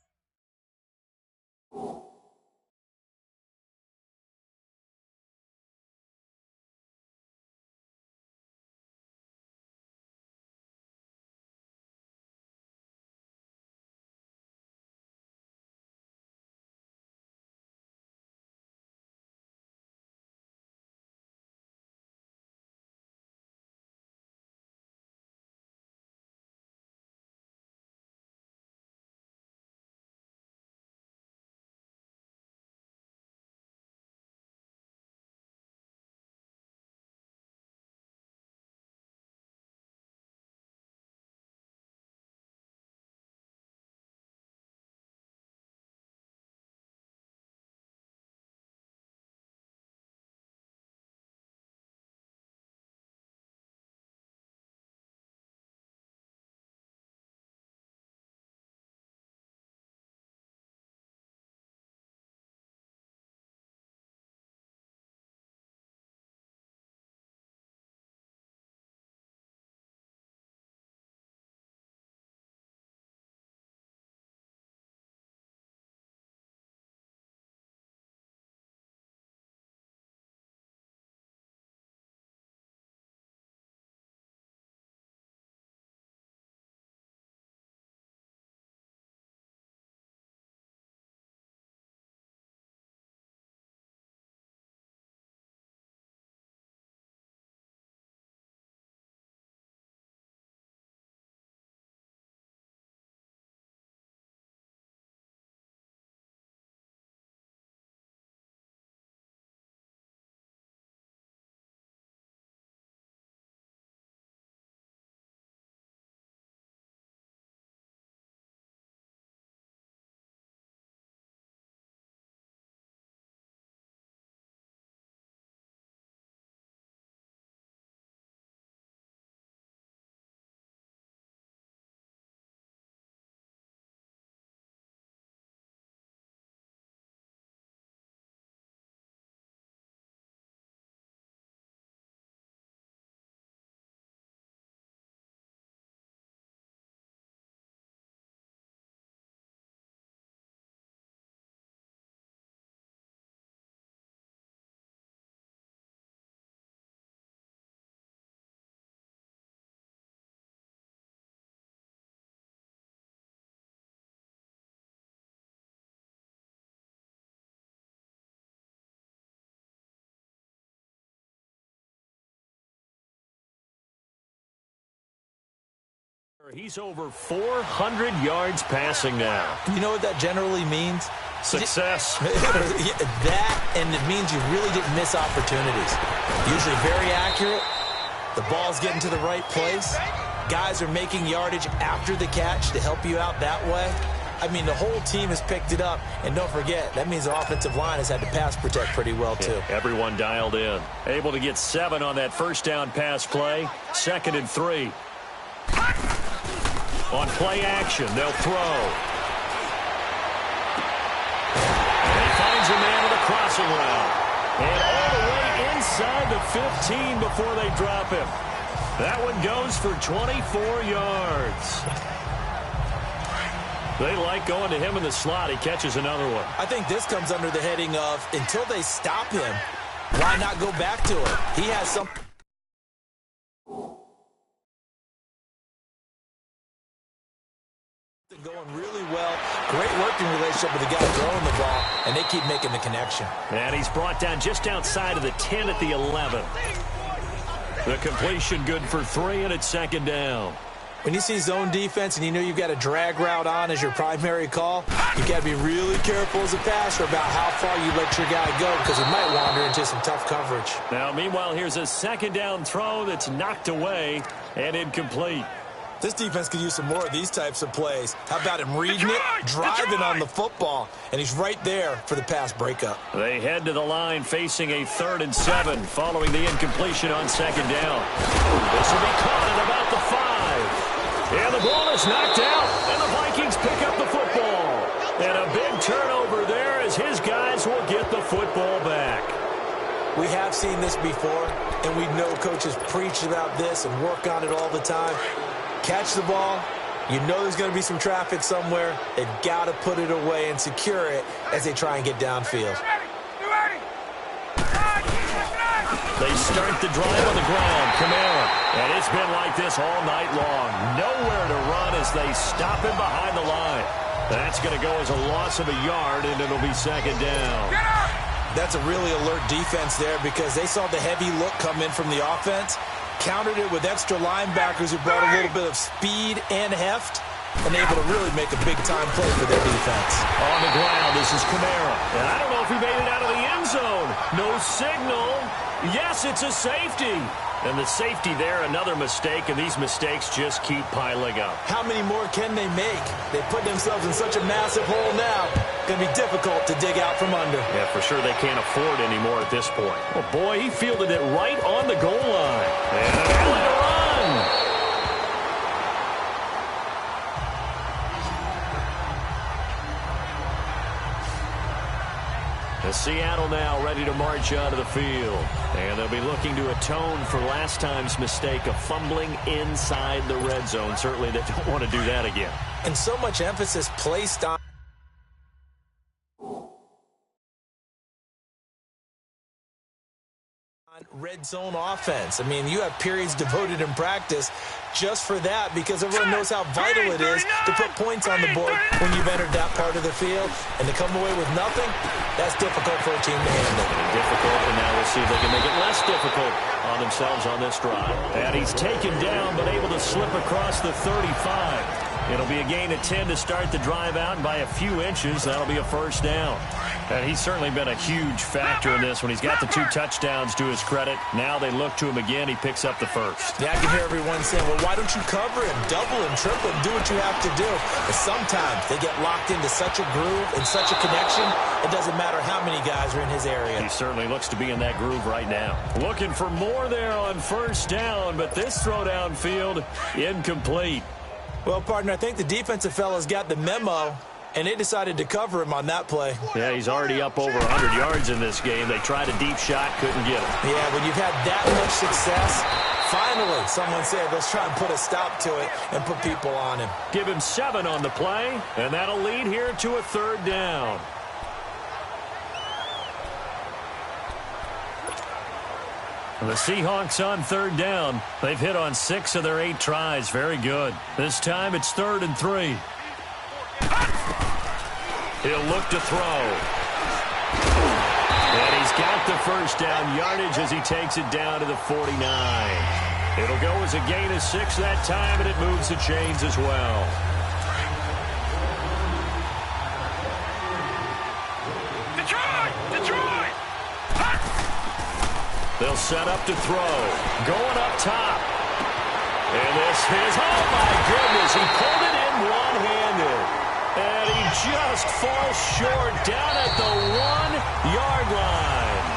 He's over 400 yards passing now. You know what that generally means? Success. That, and it means you really didn't miss opportunities. Usually very accurate. The ball's getting to the right place. Guys are making yardage after the catch to help you out that way. I mean, the whole team has picked it up. And don't forget, that means the offensive line has had to pass protect pretty well, too. Yeah, everyone dialed in. Able to get 7 on that first down pass play. 2nd and 3. On play action, they'll throw. And he finds a man with a crossing route. And all the way inside the 15 before they drop him. That one goes for 24 yards. They like going to him in the slot. He catches another one. I think this comes under the heading of, until they stop him, why not go back to him? He has some... going really well. Great working relationship with the guy throwing the ball, and they keep making the connection. And he's brought down just outside of the 10 at the 11. The completion good for 3, and it's 2nd down. When you see zone defense and you know you've got a drag route on as your primary call, you've got to be really careful as a passer about how far you let your guy go because he might wander into some tough coverage. Now, meanwhile, here's a 2nd down throw that's knocked away and incomplete. This defense could use some more of these types of plays. How about him reading it, driving on the football, and he's right there for the pass breakup. They head to the line facing a 3rd and 7 following the incompletion on 2nd down. This will be caught at about the 5. And the ball is knocked out, and the Vikings pick up the football. And a big turnover there as his guys will get the football back. We have seen this before, and we know coaches preach about this and work on it all the time. Catch the ball. You know there's going to be some traffic somewhere. They've got to put it away and secure it as they try and get downfield. They start the drive on the ground. Kamara. And it's been like this all night long. Nowhere to run as they stop him behind the line. That's going to go as a loss of a yard, and it'll be 2nd down. That's a really alert defense there because they saw the heavy look come in from the offense, countered it with extra linebackers who brought a little bit of speed and heft, and able to really make a big-time play for their defense. On the ground, this is Kamara. And I don't know if he made it out of the end zone. No signal. Yes, it's a safety. And the safety there, another mistake, and these mistakes just keep piling up. How many more can they make? They put themselves in such a massive hole now. Going to be difficult to dig out from under. Yeah, for sure they can't afford any more at this point. Oh, boy, he fielded it right on the goal line. And an early run. Seattle now ready to march out of the field. And they'll be looking to atone for last time's mistake of fumbling inside the red zone. Certainly they don't want to do that again. And so much emphasis placed on red zone offense. I mean, you have periods devoted in practice just for that because everyone knows how vital it is to put points on the board when you've entered that part of the field. And to come away with nothing, that's difficult for a team to handle. Difficult, and now we'll see if they can make it less difficult on themselves on this drive. And he's taken down but able to slip across the 35. It'll be a gain of 10 to start the drive out, and by a few inches, that'll be a 1st down. And he's certainly been a huge factor in this when he's got the 2 touchdowns to his credit. Now they look to him again. He picks up the 1st. Yeah, I can hear everyone saying, well, why don't you cover him, double him, triple him, do what you have to do. But sometimes they get locked into such a groove and such a connection, it doesn't matter how many guys are in his area. He certainly looks to be in that groove right now. Looking for more there on 1st down, but this throw downfield, incomplete. Well, partner, I think the defensive fellas got the memo, and they decided to cover him on that play. Yeah, he's already up over 100 yards in this game. They tried a deep shot, couldn't get him. Yeah, when you've had that much success, finally someone said, let's try and put a stop to it and put people on him. Give him 7 on the play, and that'll lead here to a 3rd down. The Seahawks on 3rd down. They've hit on 6 of their 8 tries. Very good. This time it's 3rd and 3. He'll look to throw. And he's got the 1st down yardage as he takes it down to the 49. It'll go as a gain of 6 that time, and it moves the chains as well. Detroit! They'll set up to throw. Going up top. And this is, oh my goodness, he pulled it in one-handed. And he just falls short down at the 1-yard line.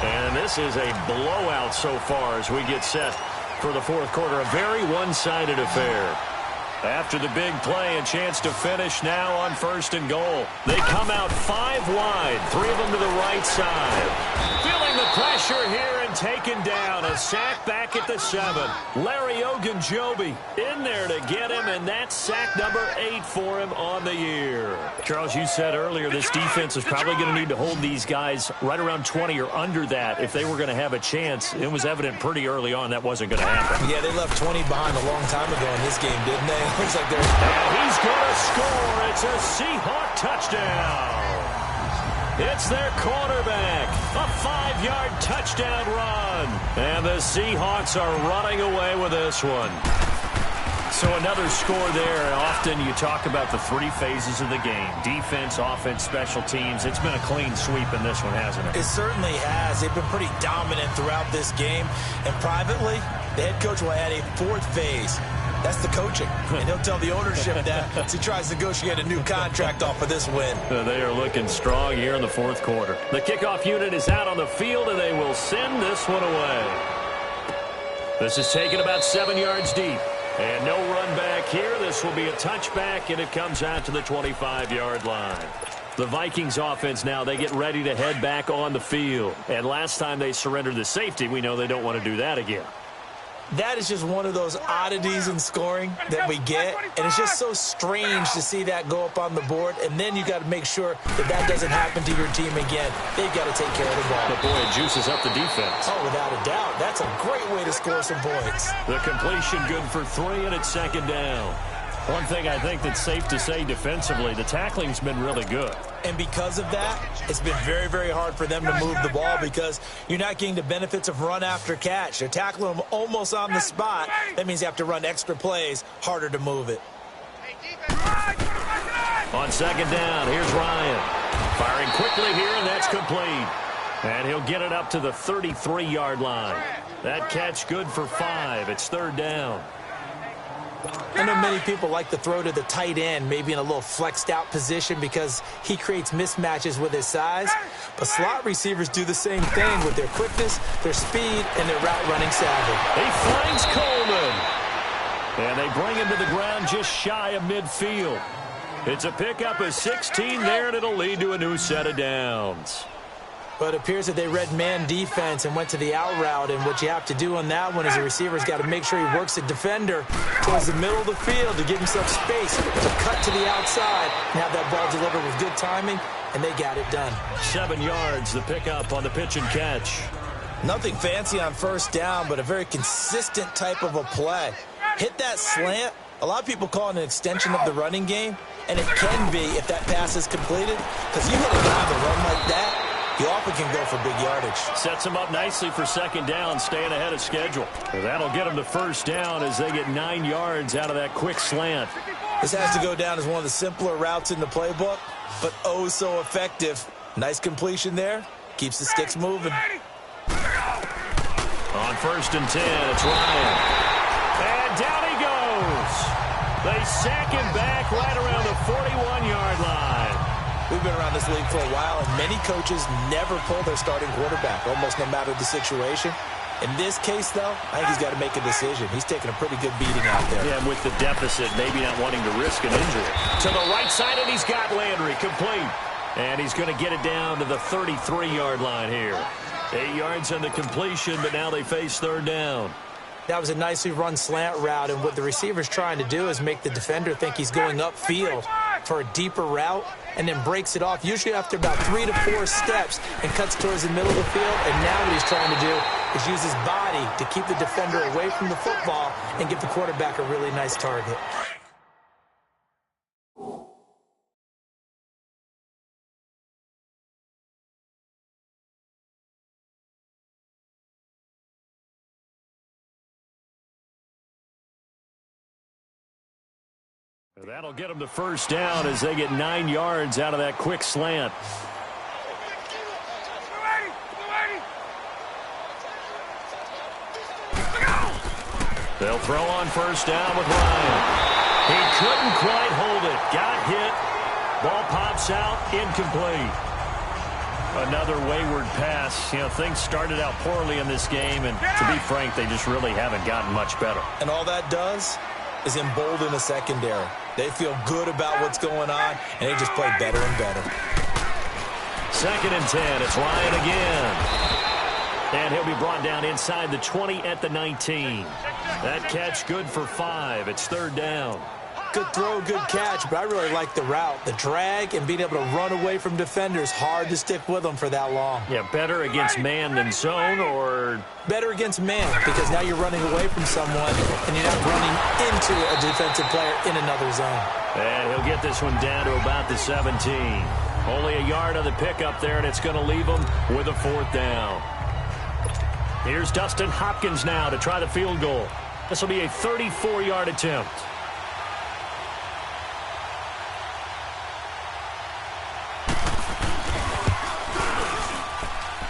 And this is a blowout so far as we get set for the fourth quarter. A very one-sided affair. After the big play, a chance to finish now on 1st and goal. They come out 5 wide, 3 of them to the right side. Feeling the pressure here and taken down. A sack back at the 7. Larry Ogunjobi in there to get him, and that's sack number 8 for him on the year. Charles, you said earlier this defense is probably going to need to hold these guys right around 20 or under that if they were going to have a chance. It was evident pretty early on that wasn't going to happen. Yeah, they left 20 behind a long time ago in this game, didn't they? Looks like they're... And he's going to score. It's a Seahawk touchdown. It's their quarterback. A 5-yard touchdown run. And the Seahawks are running away with this one. So another score there. And often you talk about the 3 phases of the game. Defense, offense, special teams. It's been a clean sweep in this one, hasn't it? It certainly has. They've been pretty dominant throughout this game. And privately, the head coach will add a 4th phase. That's the coaching. And he'll tell the ownership that as he tries to negotiate a new contract off of this win. They are looking strong here in the fourth quarter. The kickoff unit is out on the field, and they will send this one away. This is taken about 7 yards deep. And no run back here. This will be a touchback, and it comes out to the 25-yard line. The Vikings offense now, they get ready to head back on the field. And last time they surrendered the safety, we know they don't want to do that again. That is just one of those oddities in scoring that we get, and it's just so strange to see that go up on the board, and then you got to make sure that that doesn't happen to your team again. They've got to take care of the ball. But boy, it juices up the defense. Oh, without a doubt. That's a great way to score some points. The completion good for 3, and it's 2nd down. One thing I think that's safe to say defensively, the tackling's been really good. And because of that, it's been very, very hard for them to move the ball because you're not getting the benefits of run after catch. They're tackling them almost on the spot. That means you have to run extra plays, harder to move it. On 2nd down, here's Ryan. Firing quickly here, and that's complete. And he'll get it up to the 33-yard line. That catch good for 5. It's 3rd down. I know many people like to throw to the tight end, maybe in a little flexed out position because he creates mismatches with his size. But slot receivers do the same thing with their quickness, their speed, and their route running savvy. He finds Coleman. And they bring him to the ground just shy of midfield. It's a pickup of 16 there, and it'll lead to a new set of downs. But it appears that they read man defense and went to the out route. And what you have to do on that one is the receiver's got to make sure he works the defender towards the middle of the field to give himself space to cut to the outside and have that ball delivered with good timing, and they got it done. 7 yards, the pickup on the pitch and catch. Nothing fancy on 1st down, but a very consistent type of a play. Hit that slant. A lot of people call it an extension of the running game, and it can be if that pass is completed, because you hit a guy on the run like that, you often can go for big yardage. Sets him up nicely for 2nd down, staying ahead of schedule. That'll get him to 1st down as they get 9 yards out of that quick slant. This has to go down as one of the simpler routes in the playbook, but oh so effective. Nice completion there. Keeps the sticks moving. On 1st and 10, it's Ryan. And down he goes. They sack him back right around the 41-yard line. We've been around this league for a while, and many coaches never pull their starting quarterback, almost no matter the situation. In this case, though, I think he's got to make a decision. He's taking a pretty good beating out there. Yeah, with the deficit, maybe not wanting to risk an injury. To the right side, and he's got Landry complete. And he's going to get it down to the 33-yard line here. 8 yards on the completion, but now they face 3rd down. That was a nicely run slant route, and what the receiver's trying to do is make the defender think he's going upfield for a deeper route and then breaks it off, usually after about 3 to 4 steps, and cuts towards the middle of the field. And now what he's trying to do is use his body to keep the defender away from the football and give the quarterback a really nice target. That'll get them the first down as they get 9 yards out of that quick slant. They'll throw on first down with Ryan. He couldn't quite hold it. Got hit. Ball pops out. Incomplete. Another wayward pass. You know, things started out poorly in this game, and to be frank, they just really haven't gotten much better. And all that does is embolden the secondary. They feel good about what's going on, and they just play better and better. 2nd and 10. It's Ryan again. And he'll be brought down inside the 20 at the 19. That catch good for 5. It's 3rd down. Good throw, good catch, but I really like the route. The drag and being able to run away from defenders, hard to stick with them for that long. Yeah, better against man than zone, or? Better against man, because now you're running away from someone and you're not running into a defensive player in another zone. And he'll get this one down to about the 17. Only a yard on the pickup there, and it's going to leave him with a 4th down. Here's Dustin Hopkins now to try the field goal. This will be a 34-yard attempt.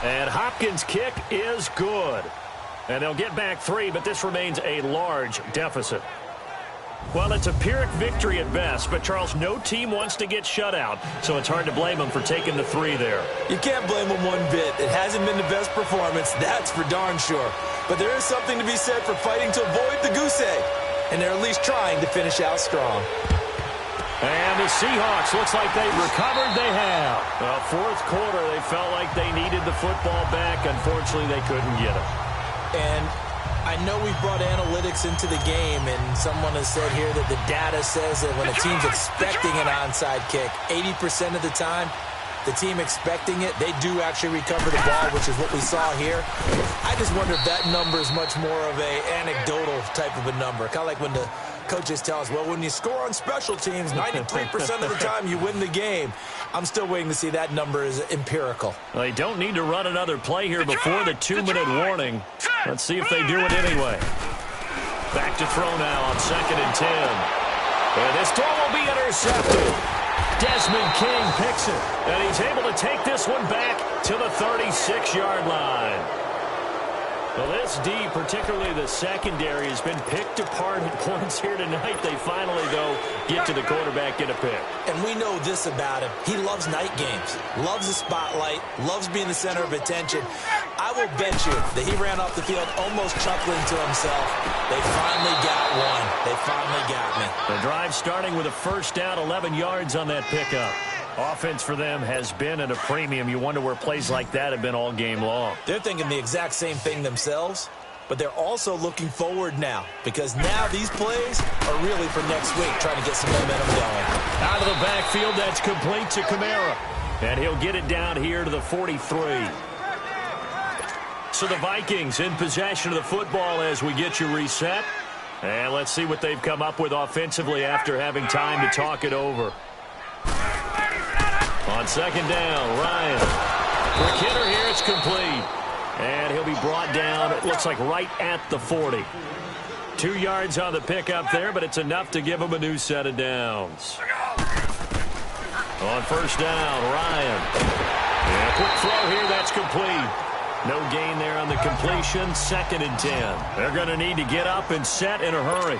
And Hopkins' kick is good. And they'll get back 3, but this remains a large deficit. Well, it's a Pyrrhic victory at best, but, Charles, no team wants to get shut out, so it's hard to blame them for taking the 3 there. You can't blame them one bit. It hasn't been the best performance, that's for darn sure. But there is something to be said for fighting to avoid the goose egg, and they're at least trying to finish out strong. And the Seahawks, looks like they recovered. They have. Well, 4th quarter, they felt like they needed the football back. Unfortunately, they couldn't get it. And I know we've brought analytics into the game, and someone has said here that the data says that when a team's expecting an onside kick, 80% of the time, the team expecting it, they do actually recover the ball, which is what we saw here. I just wonder if that number is much more of a anecdotal type of a number. Kind of like when the coaches tell us, well, when you score on special teams, 93% of the time you win the game. I'm still waiting to see that number is empirical. Well, they don't need to run another play here before the 2-minute warning. Let's see if they do it anyway. Back to throw now on 2nd and 10. And this throw will be intercepted. Desmond King picks it, and he's able to take this one back to the 36-yard line. Well, this D, particularly the secondary, has been picked apart at points here tonight. They finally, though, get to the quarterback, get a pick. And we know this about him. He loves night games, loves the spotlight, loves being the center of attention. I will bet you that he ran off the field almost chuckling to himself. They finally got one. They finally got me. The drive starting with a 1st down, 11 yards on that pickup. Offense for them has been at a premium. You wonder where plays like that have been all game long. They're thinking the exact same thing themselves, but they're also looking forward now, because now these plays are really for next week, trying to get some momentum going. Out of the backfield, that's complete to Kamara. And he'll get it down here to the 43. So the Vikings in possession of the football as we get you reset. And let's see what they've come up with offensively after having time to talk it over. On 2nd down, Ryan. For Kidder here, it's complete. And he'll be brought down, it looks like right at the 40. 2 yards on the pickup there, but it's enough to give him a new set of downs. On 1st down, Ryan. And a quick throw here, that's complete. No gain there on the completion, 2nd and 10. They're going to need to get up and set in a hurry.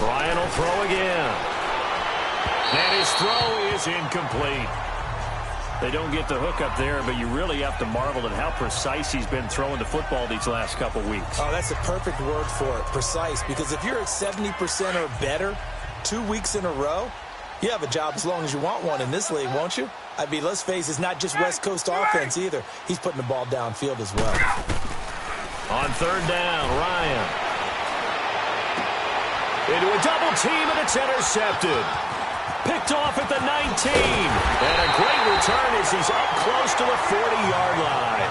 Ryan will throw again. And his throw is incomplete. They don't get the hook up there, but you really have to marvel at how precise he's been throwing the football these last couple weeks. Oh, that's a perfect word for it, precise, because if you're at 70% or better 2 weeks in a row, you have a job as long as you want one in this league, won't you? I mean, let's face it, it's not just West Coast offense either. He's putting the ball downfield as well. On 3rd down, Ryan. Into a double team, and it's intercepted. Picked off at the 19. And a great return as he's up close to the 40-yard line.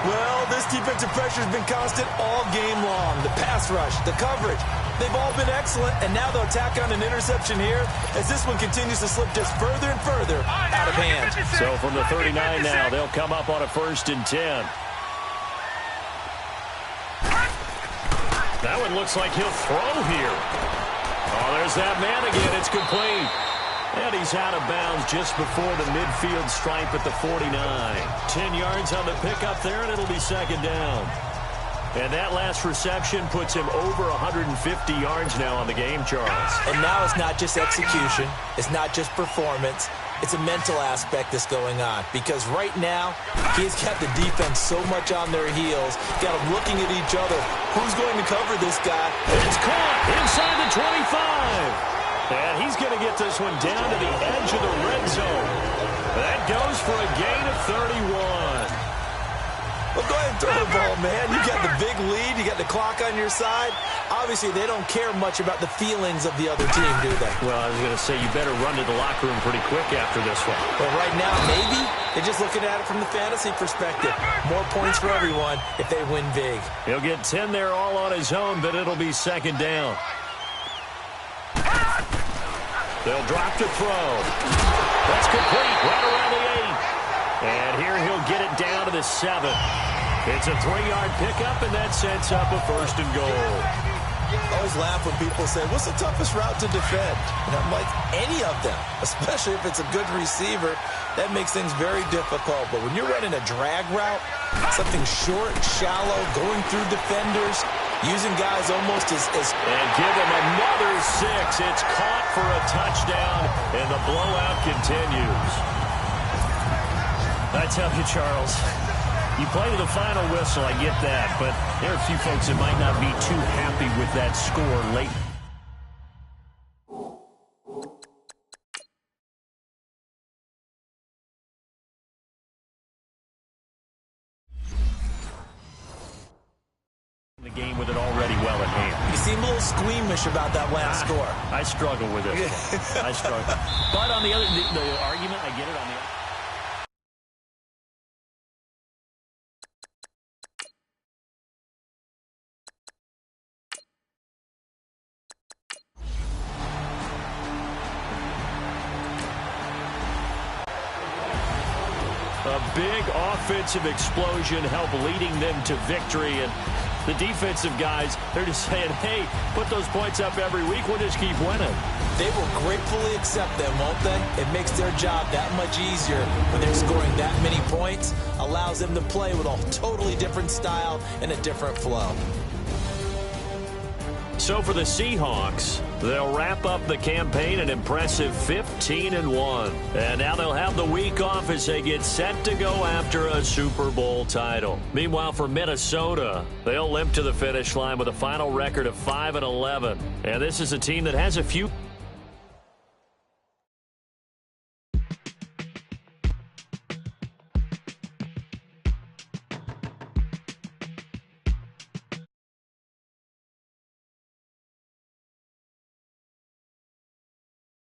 Well, this defensive pressure has been constant all game long. The pass rush, the coverage, they've all been excellent, and now they'll tack on an interception here as this one continues to slip just further and further out of hand. So from the 39 now, they'll come up on a 1st and 10. and looks like he'll throw here. Oh, there's that man again. It's complete. And he's out of bounds just before the midfield stripe at the 49. 10 yards on the pickup there, and it'll be second down. And that last reception puts him over 150 yards now on the game, Charles. And now it's not just execution. It's not just performance. It's a mental aspect that's going on. Because right now, he's got the defense so much on their heels, got them looking at each other. Who's going to cover this guy? It's caught inside the 25. And he's going to get this one down to the edge of the red zone. That goes for a gain of 31. Well, go ahead and throw the ball, man. You got the big lead. You got the clock on your side. Obviously, they don't care much about the feelings of the other team, do they? Well, I was going to say you better run to the locker room pretty quick after this one. Well, right now, maybe they're just looking at it from the fantasy perspective. More points for everyone if they win big. He'll get 10 there all on his own, but it'll be second down. They'll drop to throw. That's complete right around the 8. And here he'll get it down to the 7. It's a 3-yard pickup, and that sets up a first and goal. I always laugh when people say, what's the toughest route to defend? And I'm like, any of them, especially if it's a good receiver. That makes things very difficult. But when you're running a drag route, something short, shallow, going through defenders, using guys almost as... And give him another 6. It's caught for a touchdown, and the blowout continues. I tell you, Charles, you play to the final whistle, I get that, but there are a few folks that might not be too happy with that score late. The game with it already well at hand. You seem a little squeamish about that last score. I struggle with it. I struggle. But on the other, the argument, I get it on the other. A big offensive explosion helped leading them to victory, and the defensive guys, they're just saying, hey, put those points up every week, we'll just keep winning. They will gratefully accept them, won't they? It makes their job that much easier when they're scoring that many points, allows them to play with a totally different style and a different flow. So for the Seahawks, they'll wrap up the campaign an impressive 15-1. And now they'll have the week off as they get set to go after a Super Bowl title. Meanwhile, for Minnesota, they'll limp to the finish line with a final record of 5-11. And this is a team that has a few